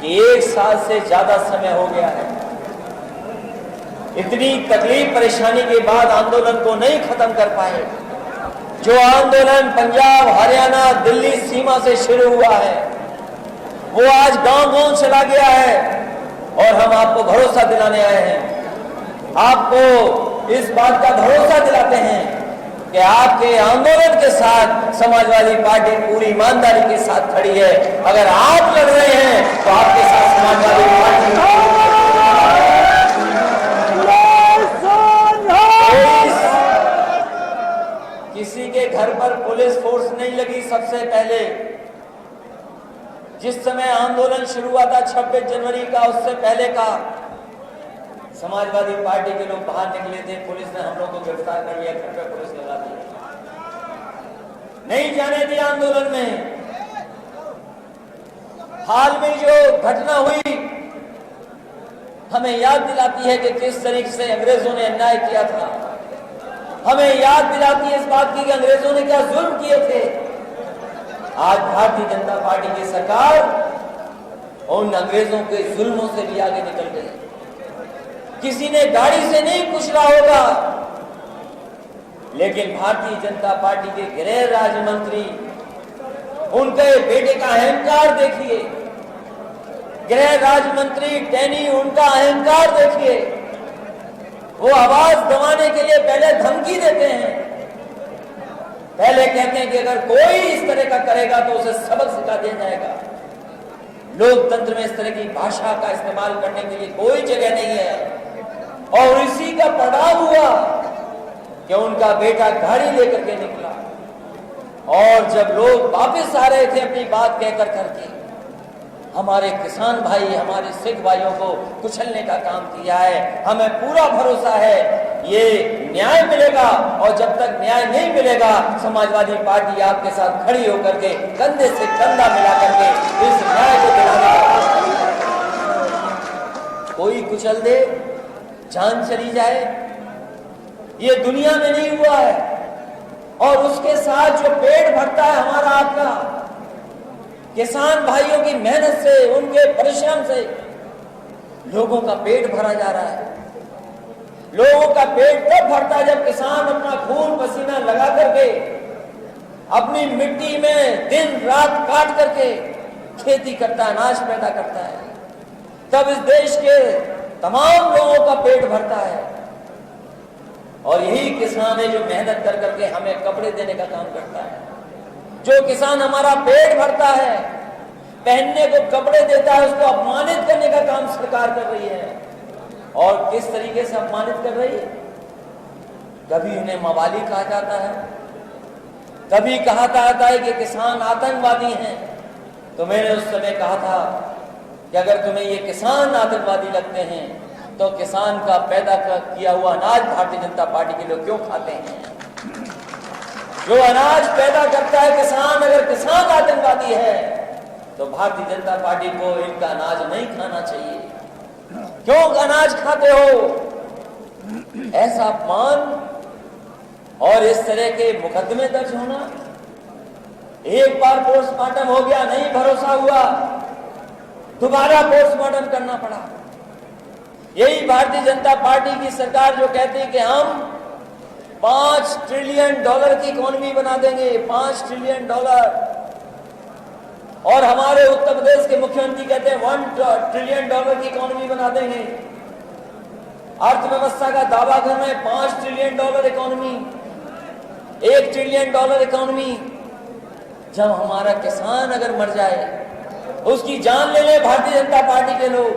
कि 1 साल से ज्यादा समय हो गया है, इतनी तकलीफ परेशानी के बाद आंदोलन को नहीं खत्म कर पाए। जो आंदोलन पंजाब, हरियाणा, दिल्ली सीमा से शुरू हुआ है वो आज गांव-गांव चला गया है और हम आपको भरोसा दिलाने आए हैं। आपको इस बात का भरोसा दिलाते हैं कि आपके आंदोलन के साथ समाजवादी पार्टी पूरी ईमानदारी के साथ खड़ी है। अगर आप लड़ रहे हैं तो आपके साथ समाजवादी पार्टी किसी के घर पर पुलिस फोर्स नहीं लगी। सबसे पहले जिस समय आंदोलन शुरू हुआ था 26 जनवरी का, उससे पहले का समाजवादी पार्टी के लोग बाहर निकले थे, पुलिस ने हम लोग को गिरफ्तार कर लिया, घर पे पुलिस लगा दी, नहीं जाने दिया आंदोलन में। हाल में जो घटना हुई हमें याद दिलाती है कि किस तरीके से अंग्रेजों ने अन्याय किया था। हमें याद दिलाती है इस बात की कि अंग्रेजों ने क्या जुल्म किए थे। आज भारतीय जनता पार्टी की सरकार उन अंग्रेजों के जुल्मों से भी आगे निकल गई। किसी ने गाड़ी से नहीं कुचला होगा, लेकिन भारतीय जनता पार्टी के गृह राज्य मंत्री, उनके बेटे का अहंकार देखिए। गृह राज्य मंत्री टैनी, उनका अहंकार देखिए। वो आवाज दबाने के लिए पहले धमकी देते हैं, पहले कहते हैं कि अगर कोई इस तरह का करेगा तो उसे सबक सिखा दिया जाएगा। लोकतंत्र में इस तरह की भाषा का इस्तेमाल करने के लिए कोई जगह नहीं है। और इसी का परिणाम हुआ कि उनका बेटा गाड़ी लेकर के निकला और जब लोग वापस आ रहे थे अपनी बात कहकर करके, हमारे किसान भाई, हमारे सिख भाइयों को कुचलने का काम किया है। हमें पूरा भरोसा है ये न्याय मिलेगा और जब तक न्याय नहीं मिलेगा समाजवादी पार्टी आपके साथ खड़ी होकर के कंधे से कंधा मिला करके इस न्याय को दिलाने का, कोई कुचल दे, जान चली जाए, ये दुनिया में नहीं हुआ है। और उसके साथ जो पेट भरता है हमारा, आपका, किसान भाइयों की मेहनत से, उनके परिश्रम से लोगों का पेट भरा जा रहा है। लोगों का पेट तब भरता है जब किसान अपना खून पसीना लगा करके अपनी मिट्टी में दिन रात काट करके खेती करता है, अनाज पैदा करता है। तब इस देश के तमाम लोगों का पेट भरता है। और यही किसान है जो मेहनत कर करके हमें कपड़े देने का काम करता है। जो किसान हमारा पेट भरता है, पहनने को कपड़े देता है, उसको अपमानित करने का काम सरकार कर रही है। और किस तरीके से अपमानित कर रही है? कभी उन्हें मवाली कहा जाता है, कभी कहा जाता है कि किसान आतंकवादी हैं। तो मैंने उस समय कहा था कि अगर तुम्हें ये किसान आतंकवादी लगते हैं तो किसान का पैदा किया हुआ अनाज भारतीय जनता पार्टी के लोग क्यों खाते हैं? जो अनाज पैदा करता है किसान, अगर किसान आतंकवादी है तो भारतीय जनता पार्टी को इनका अनाज नहीं खाना चाहिए। क्यों अनाज खाते हो? ऐसा अपमान और इस तरह के मुकदमे दर्ज होना। एक बार पोस्टमार्टम हो गया, नहीं भरोसा हुआ, दोबारा पोस्टमार्टम करना पड़ा। यही भारतीय जनता पार्टी की सरकार जो कहती है कि हम $5 ट्रिलियन की इकोनॉमी बना देंगे, $5 ट्रिलियन। और हमारे उत्तर प्रदेश के मुख्यमंत्री कहते हैं $1 ट्रिलियन की इकोनॉमी बना देंगे। अर्थव्यवस्था का दावा कर रहे हैं $5 ट्रिलियन इकोनॉमी, $1 ट्रिलियन इकोनॉमी। जब हमारा किसान अगर मर जाए, उसकी जान ले ले भारतीय जनता पार्टी के लोग,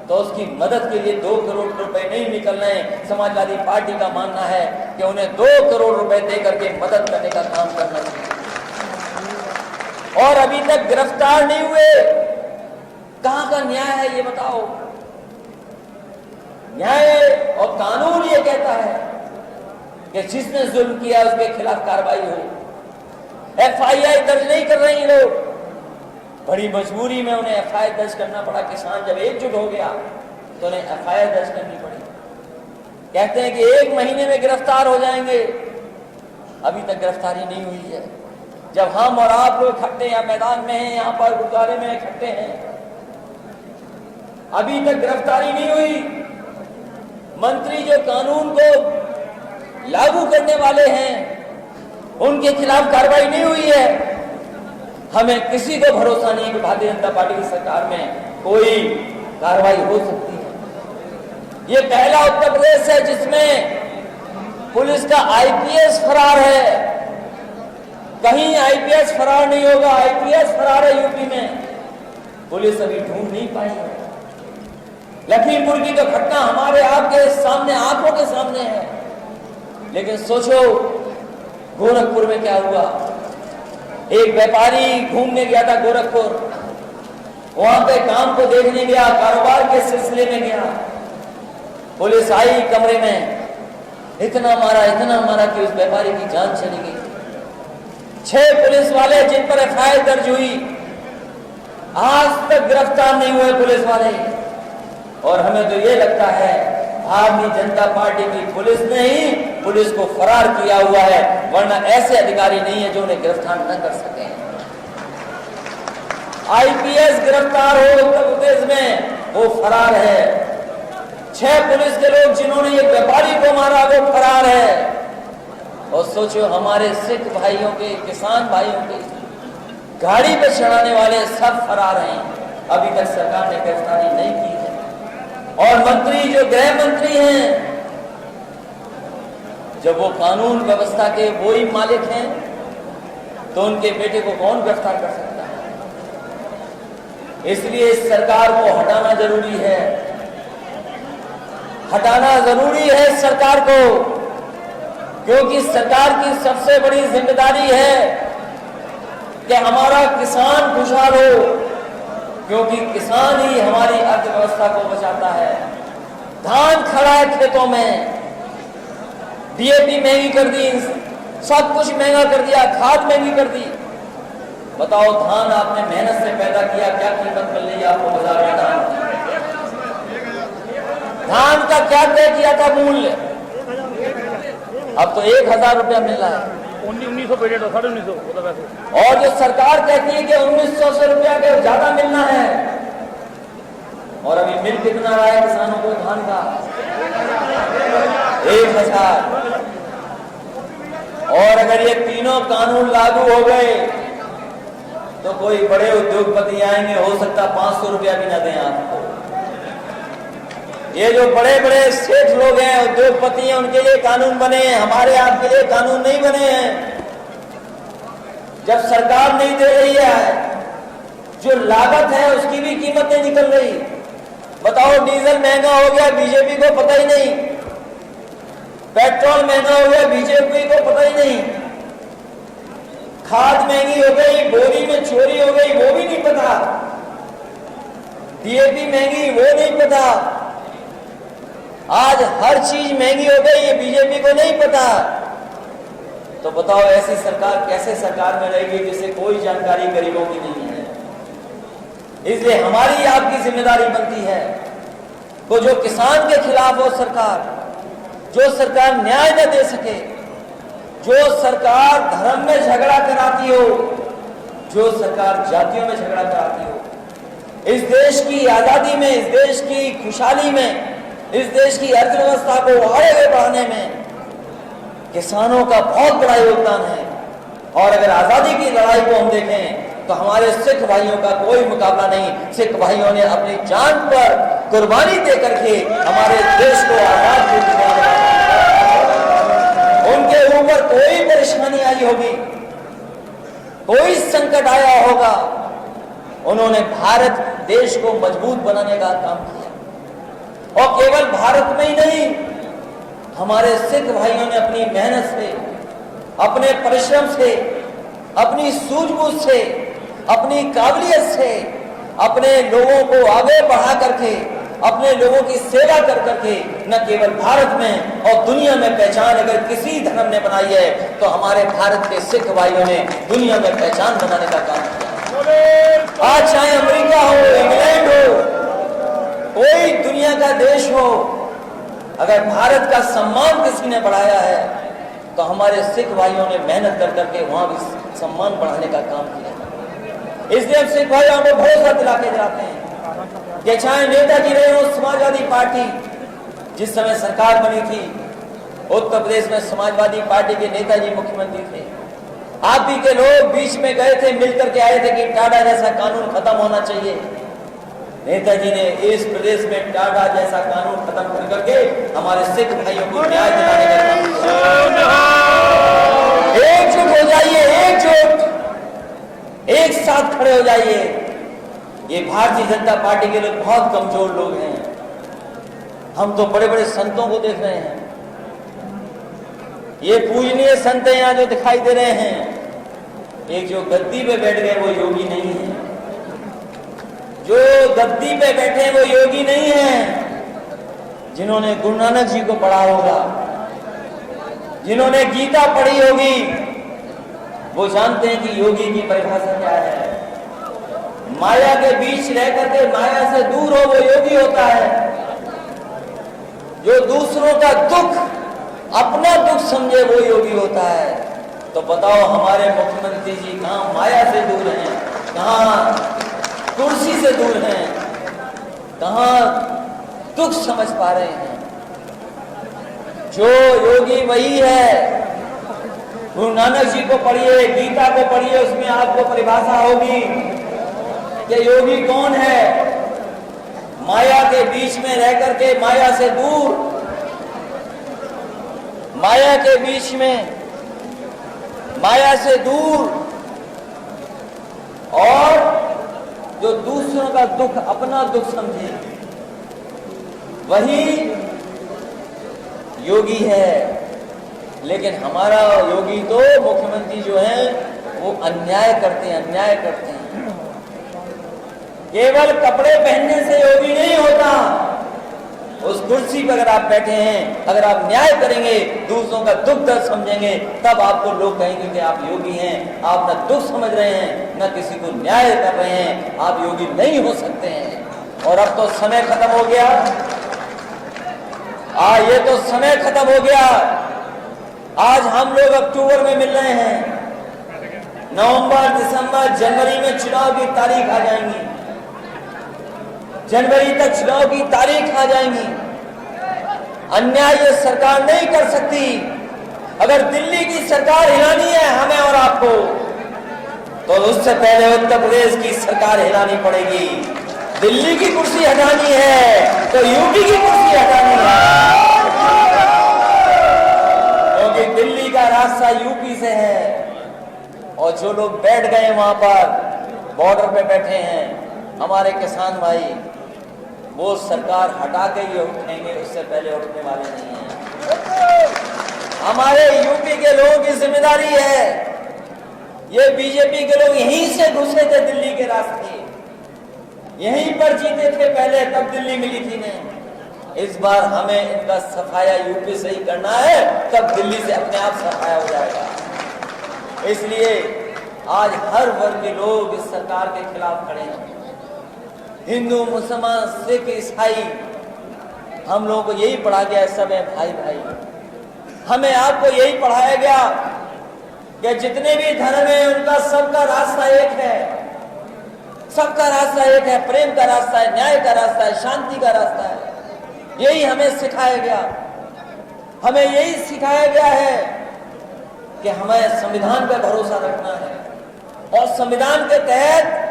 तो उसकी मदद के लिए 2 करोड़ रुपए नहीं निकलना है। समाजवादी पार्टी का मानना है कि उन्हें 2 करोड़ रुपए देकर के मदद करने का काम करना चाहिए। और अभी तक गिरफ्तार नहीं हुए, कहां का न्याय है ये बताओ? न्याय और कानून ये कहता है कि जिसने जुल्म किया उसके खिलाफ कार्रवाई हो। FIR दर्ज नहीं कर रहे हैं लोग, बड़ी मजबूरी में उन्हें FIR दर्ज करना पड़ा। किसान जब एकजुट हो गया तो उन्हें FIR दर्ज करनी पड़ी। कहते हैं कि 1 महीने में गिरफ्तार हो जाएंगे, अभी तक गिरफ्तारी नहीं हुई है। जब हम और आप लोग इकट्ठे या मैदान में हैं, यहाँ पर गुरुद्वारे में इकट्ठे हैं, अभी तक गिरफ्तारी नहीं हुई। मंत्री जो कानून को लागू करने वाले हैं उनके खिलाफ कार्रवाई नहीं हुई है। हमें किसी को भरोसा नहीं कि भारतीय जनता पार्टी की सरकार में कोई कार्रवाई हो सकती है। ये पहला उत्तर प्रदेश है जिसमें पुलिस का आईपीएस फरार है। कहीं आईपीएस फरार नहीं होगा, आईपीएस फरार है यूपी में। पुलिस अभी ढूंढ नहीं पाई है। लखीमपुर की तो घटना हमारे आपके सामने, आंखों के सामने है। लेकिन सोचो गोरखपुर में क्या हुआ। एक व्यापारी घूमने गया था गोरखपुर, वहां पे काम को देखने गया, कारोबार के सिलसिले में गया। पुलिस आई कमरे में, इतना मारा कि उस व्यापारी की जान चली गई। 6 पुलिस वाले जिन पर एफआईआर दर्ज हुई आज तक गिरफ्तार नहीं हुए पुलिस वाले। और हमें तो ये लगता है भारतीय जनता पार्टी की पुलिस ने ही पुलिस को फरार किया हुआ है, वरना ऐसे अधिकारी नहीं है जो उन्हें गिरफ्तार न कर सके। आईपीएस गिरफ्तार हो उत्तर प्रदेश में, वो फरार है। 6 पुलिस के लोग जिन्होंने एक व्यापारी को मारा वो फरार है। और सोचो हमारे सिख भाइयों के, किसान भाइयों के गाड़ी पे चढ़ाने वाले सब फरार हैं। अभी तक सरकार ने गिरफ्तारी नहीं की है। और मंत्री जो गृह मंत्री हैं, जब वो कानून व्यवस्था के वो ही मालिक हैं तो उनके बेटे को कौन गिरफ्तार कर सकता है। इसलिए इस सरकार को हटाना जरूरी है, हटाना जरूरी है इस सरकार को, क्योंकि सरकार की सबसे बड़ी जिम्मेदारी है कि हमारा किसान खुशहाल हो, क्योंकि किसान ही हमारी अर्थव्यवस्था को बचाता है। धान खड़ा है खेतों में, डीएपी महंगी कर दी, सब कुछ महंगा कर दिया, खाद महंगी कर दी। बताओ धान आपने मेहनत से पैदा किया, क्या कीमत मिल रही है आपको बाजार में? धान का क्या तय किया था मूल्य? अब तो 1000 रुपया मिल रहा है। 1900 पेटेड 1950। और जो सरकार कहती है कि 1900 रुपया के ज्यादा मिलना है, और अभी मिल कितना रहा है किसानों को धान का? 1000। और अगर ये तीनों कानून लागू हो गए तो कोई बड़े उद्योगपति आएंगे, हो सकता 500 रुपया भी ना दें आपको। ये जो बड़े बड़े सेठ लोग हैं, उद्योगपति हैं, उनके लिए कानून बने हैं, हमारे आपके लिए कानून नहीं बने हैं। जब सरकार नहीं दे रही है, जो लागत है उसकी भी कीमत नहीं निकल रही। बताओ डीजल महंगा हो गया, बीजेपी को पता ही नहीं। पेट्रोल महंगा हो गया, बीजेपी को पता ही नहीं। खाद महंगी हो गई, बोरी में चोरी हो गई, वो भी नहीं पता। डीएपी महंगी, वो नहीं पता। आज हर चीज महंगी हो गई, ये बीजेपी को नहीं पता। तो बताओ ऐसी सरकार कैसे सरकार में रहेगी जिसे कोई जानकारी गरीबों की नहीं है। इसलिए हमारी आपकी जिम्मेदारी बनती है तो जो किसान के खिलाफ हो सरकार, जो सरकार न्याय न दे सके, जो सरकार धर्म में झगड़ा कराती हो, जो सरकार जातियों में झगड़ा कराती हो, इस देश की आजादी में, इस देश की खुशहाली में, इस देश की अर्थव्यवस्था को आगे बढ़ाने में किसानों का बहुत बड़ा योगदान है। और अगर आजादी की लड़ाई को हम देखें तो हमारे सिख भाइयों का कोई मुकाबला नहीं। सिख भाइयों ने अपनी जान पर कुर्बानी दे करके हमारे देश को आजाद किया। उनके ऊपर कोई परेशानी आई होगी, कोई संकट आया होगा, उन्होंने भारत देश को मजबूत बनाने का काम किया। और केवल भारत में ही नहीं, हमारे सिख भाइयों ने अपनी मेहनत से, अपने परिश्रम से, अपनी सूझबूझ से, अपनी काबिलियत से अपने लोगों को आगे बढ़ा करके, अपने लोगों की सेवा कर करके न केवल भारत में और दुनिया में पहचान अगर किसी धर्म ने बनाई है तो हमारे भारत के सिख भाइयों ने दुनिया में पहचान बनाने का काम किया। आज चाहे अमेरिका हो, इंग्लैंड हो, कोई दुनिया का देश हो, अगर भारत का सम्मान किसी ने बढ़ाया है तो हमारे सिख भाइयों ने मेहनत कर करके वहां भी सम्मान बढ़ाने का काम किया। इसलिए हम सिख भाइयों को भरोसा दिला के जाते हैं कि चाहे नेताजी रहे हो समाजवादी पार्टी, जिस समय सरकार बनी थी उत्तर प्रदेश में समाजवादी पार्टी के नेताजी मुख्यमंत्री थे। आप भी के लोग बीच में गए थे, मिलकर के आए थे कि टाडा जैसा कानून खत्म होना चाहिए। नेताजी ने इस प्रदेश में टाडा जैसा कानून खत्म कर करके हमारे सिख भाइयों को न्याय दिलाने का काम। एकजुट हो जाइए, एकजुट, एक साथ खड़े हो जाइए। ये भारतीय जनता पार्टी के लोग बहुत कमजोर लोग हैं। हम तो बड़े बड़े संतों को देख रहे हैं। ये पूजनीय संत यहां जो दिखाई दे रहे हैं, एक जो गद्दी पे बैठ गए वो योगी नहीं है। जो गद्दी पे बैठे वो योगी नहीं है। जिन्होंने गुरु नानक जी को पढ़ा होगा, जिन्होंने गीता पढ़ी होगी, वो जानते हैं कि योगी की परिभाषा क्या है। माया के बीच रह करके माया से दूर हो वो योगी होता है। जो दूसरों का दुख अपना दुख समझे वो योगी होता है। तो बताओ हमारे मुख्यमंत्री जी कहां माया से दूर हैं, कहां कुर्सी से दूर हैं, कहां दुख समझ पा रहे हैं। जो योगी वही है। गुरु नानक जी को पढ़िए, गीता को पढ़िए, उसमें आपको परिभाषा होगी कि योगी कौन है। माया के बीच में रह करके माया से दूर, माया के बीच में माया से दूर, और जो दूसरों का दुख अपना दुख समझे वही योगी है। लेकिन हमारा योगी तो मुख्यमंत्री जो है वो अन्याय करते हैं, अन्याय करते हैं। केवल कपड़े पहनने से योगी नहीं होता। उस कुर्सी पर अगर आप बैठे हैं, अगर आप न्याय करेंगे, दूसरों का दुख दर्द समझेंगे, तब आपको लोग कहेंगे कि आप योगी हैं। आप न दुख समझ रहे हैं, न किसी को न्याय कर रहे हैं, आप योगी नहीं हो सकते हैं। और अब तो समय खत्म हो गया। ये तो समय खत्म हो गया। आज हम लोग अक्टूबर में मिल रहे हैं, नवंबर, दिसंबर, जनवरी में चुनाव की तारीख आ जाएंगी। जनवरी तक चुनाव की तारीख आ जाएंगी। अन्याय ये सरकार नहीं कर सकती। अगर दिल्ली की सरकार हिलानी है हमें और आपको, तो उससे पहले उत्तर प्रदेश की सरकार हिलानी पड़ेगी। दिल्ली की कुर्सी हटानी है तो यूपी की कुर्सी हटानी है, क्योंकि दिल्ली का रास्ता यूपी से है। और जो लोग बैठ गए वहां पर बॉर्डर पे बैठे हैं हमारे किसान भाई, वो सरकार हटा के ही उठेंगे, उससे पहले उठने वाले नहीं हैं। हमारे यूपी के लोगों की जिम्मेदारी है। ये बीजेपी के लोग यहीं से घुसे थे दिल्ली के रास्ते, यहीं पर जीते थे पहले, तब दिल्ली मिली थी नहीं। इस बार हमें इनका सफाया यूपी से ही करना है, तब दिल्ली से अपने आप सफाया हो जाएगा। इसलिए आज हर वर्ग के लोग इस सरकार के खिलाफ खड़े हैं। हिंदू, मुसलमान, सिख, ईसाई, हम लोगों को यही पढ़ा गया है, सब है भाई भाई। हमें आपको यही पढ़ाया गया कि जितने भी धर्म है उनका सबका रास्ता एक है, सबका रास्ता एक है, प्रेम का रास्ता है, न्याय का रास्ता है, शांति का रास्ता है। यही हमें सिखाया गया। हमें यही सिखाया गया है कि हमें संविधान पर भरोसा रखना है, और संविधान के तहत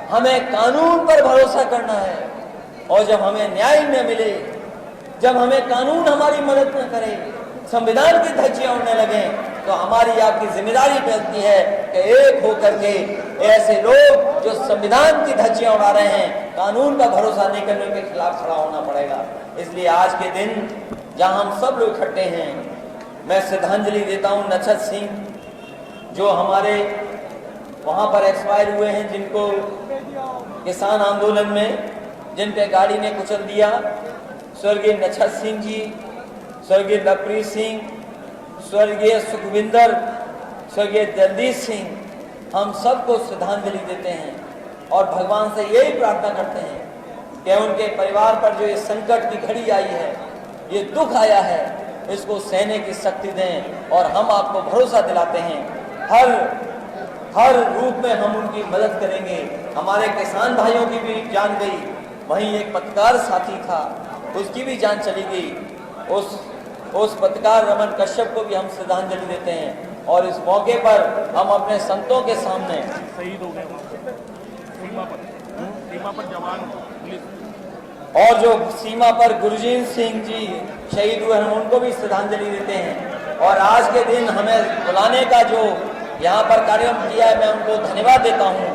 हमें कानून पर भरोसा करना है। और जब हमें न्याय न मिले, जब हमें कानून हमारी मदद न करे, संविधान की धज्जियां उड़ने लगे, तो हमारी आपकी जिम्मेदारी बनती है कि एक होकर के ऐसे लोग जो संविधान की धज्जियां उड़ा रहे हैं, कानून का भरोसा नहीं करने के खिलाफ खड़ा होना पड़ेगा। इसलिए आज के दिन जहां हम सब लोग इकट्ठे हैं, मैं श्रद्धांजलि देता हूं नछत सिंह, जो हमारे वहां पर एक्सपायर हुए हैं, जिनको किसान आंदोलन में जिनके गाड़ी ने कुचल दिया। स्वर्गीय नछत सिंह जी, स्वर्गीय लवप्रीत सिंह, स्वर्गीय सुखविंदर, स्वर्गीय जगदीश सिंह, हम सबको श्रद्धांजलि देते हैं और भगवान से यही प्रार्थना करते हैं कि उनके परिवार पर जो ये संकट की घड़ी आई है, ये दुख आया है, इसको सहने की शक्ति दें। और हम आपको भरोसा दिलाते हैं हर रूप में हम उनकी मदद करेंगे। हमारे किसान भाइयों की भी जान गई, वहीं एक पत्रकार साथी था, उसकी भी जान चली गई। उस पत्रकार रमन कश्यप को भी हम श्रद्धांजलि देते हैं। और इस मौके पर हम अपने संतों के सामने शहीद हो गए वहाँ पे, सीमा पर जवान पुलिस, और जो सीमा पर गुरजीत सिंह जी शहीद हुए हैं उनको भी श्रद्धांजलि देते हैं। और आज के दिन हमें बुलाने का जो यहाँ पर कार्यक्रम किया है, मैं उनको धन्यवाद देता हूँ।